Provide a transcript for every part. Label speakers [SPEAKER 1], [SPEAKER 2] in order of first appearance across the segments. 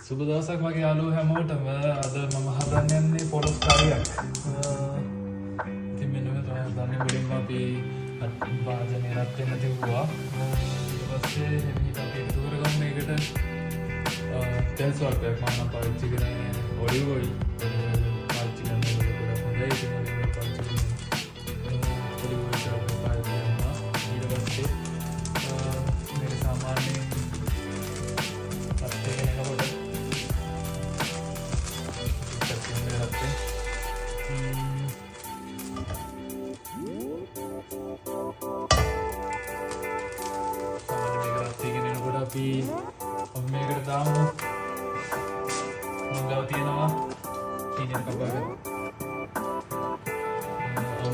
[SPEAKER 1] සුබ දවසක් මගේ යාළුවෝ හැමෝටම අද මම හදන්න යන්නේ පොලොස් කාරියක්. ඉතින් මෙන්න මේ තමයි හදන්නේ. මුලින්ම අපි වාදනය රත් වෙන්න තිබුවා. ඊට පස්සේ එහිට අපි එකතු කරගමු මේකට තෙල් ස්වල්පයක් මම පාවිච්චි කරන්නේ ඔලිව් ඔයිල්. පාවිච්චි කරන්නේ ගොඩක් හොඳයි. ඉතින් ඔලිව් ඔයිල් පාවිච්චි කරන්නේ ඔලිව් ඔයිල් ටිකක් පාවිච්චි කරනවා. ඊට පස්සේ මේක සාමාන්‍යයෙන් අපි මේකට දාමු මංගව තියෙනවා සීනියර් කපාගත්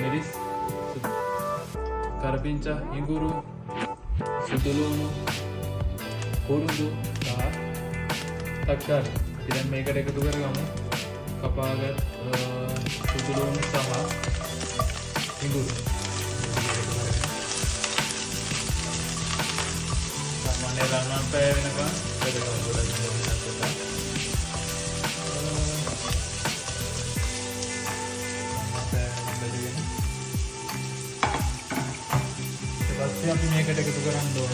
[SPEAKER 1] මිරිස් කරපිංචා ඉඟුරු සුදුලුණු කුරුඳු සහ තක්කාරි. ඉතින් මේකට එකතු කරගමු කපාගත් සුදුලුණු සහ ඉඟුරු. රන්වන් පැය වෙනකම් බෙදගමු. ගොඩක් හොඳට ඊට පස්සේ අපි මේකට එකතු කරන්න ඕන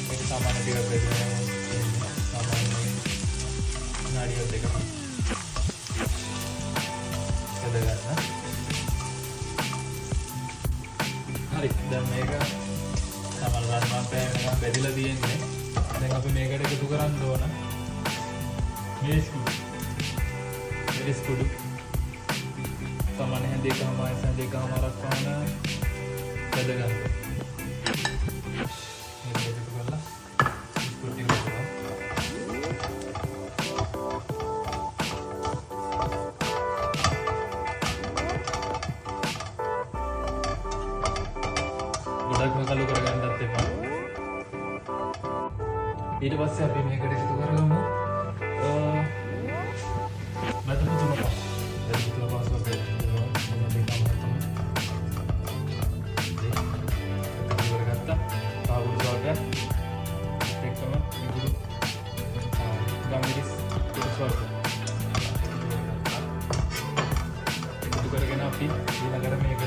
[SPEAKER 1] මේක සාමාන්‍ය ටිකක් බෙදලා සාමාන්‍ය නාඩියක් දෙකක් හරි. දැන් මේක සමහර රන්වන් පැය වෙනකම් බෙදලා තියෙන්නේ. දැන් අපි මේකට එකතු කරන්න ඕන මිරිස් කුඩු සාමාන්‍ය හැන්දේකමාරක් වන්න බෙදගන්න. මේක එකතු කරලා කුඩු ටික ගන්නවා. ගොඩක්ම කළු කරගන්නත් එපා. ඊට පස්සේ අපි මේකට එකතු කරගමු මැදම තුනපා. මැදම තුනපා සෝස් එකක් දෙනවා. මොන දෙකම තමයි. ඒක කරගත්තා. පාවුඩර් සෝඩා එක්කම ඉඟුරු ගම්මිරිස් සෝස් එකතු කරගෙන අපි ඊළඟට මේක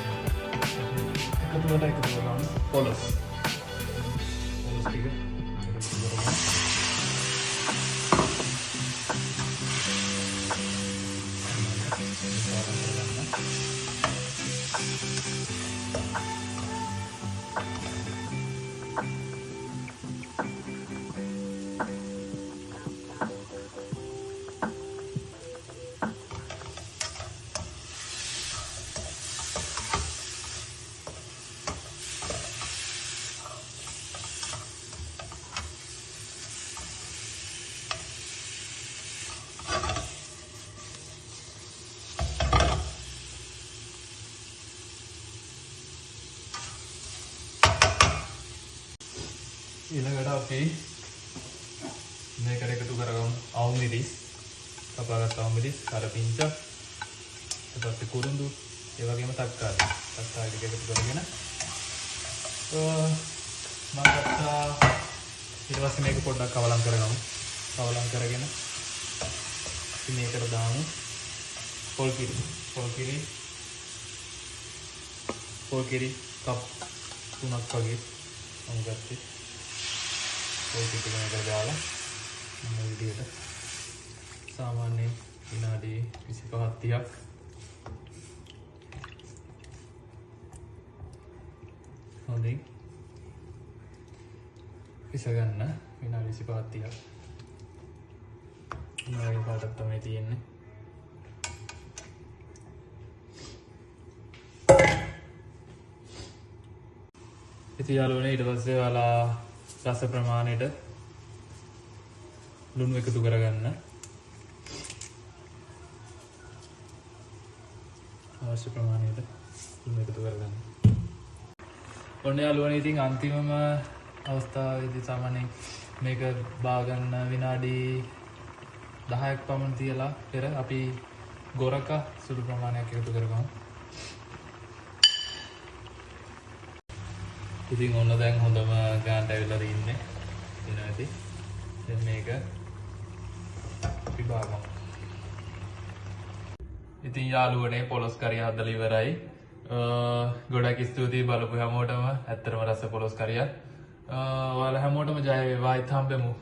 [SPEAKER 1] එකතු කරගමු පොලොස් ටික ඊළඟට අපි මේකට එකතු කරගමු අවු මිරිස් කපාගත් අවු මිරිස් කරපිංචා ඊට පස්සේ කුරුඳු ඒ වගේම තක්කාරි ටික එකතු කරගෙන මම ගත්තා. ඊට පස්සේ මේක පොඩ්ඩක් කවලම් කරගමු. කවලම් කරගෙන අපි මේකට දාමු පොල් කිරි කප් 3ක් වගේ මම ගත්තේ. පොල් කිරි මේකට දාලා මේ විදිහට සාමාන්‍ය විනාඩි 25-30ක් හොඳින් පිස ගන්න. විනාඩි 25-30ක් මේ පාටක් තමයි තියෙන්නේ. ඉතින් යාළුවනේ ඊට පස්සේ ඔයාලා රස ප්‍රමාණයට ලුණු එකතු කරගන්න. අවශ්‍ය ප්‍රමාණයට ලුණු එකතු කරගන්න. ඔන්න යාළුවනේ ඉතින් අන්තිමම අවස්ථාවේදී සාමාන්‍යයෙන් මේක බාගන්න විනාඩි 10ක් පමණ තියලා පෙර අපි ගොරක සුළු ප්‍රමාණයක් එකතු කරගමු. ඉතින් ඔන්න දැන් හොඳම ගානට ඇවිල්ලා ඉන්නේ. එනවා ඇති. දැන් මේක අපි බාගමු. ඉතින් යාළුවනේ පොලොස් කරිය හදලා ඉවරයි. ගොඩක් ස්තුතියි බලපු හැමෝටම. ඇත්තටම රස පොලොස් කරියක්. ඔයාලා හැමෝටම ජය වේවා. ඉතින් හම්බෙමු.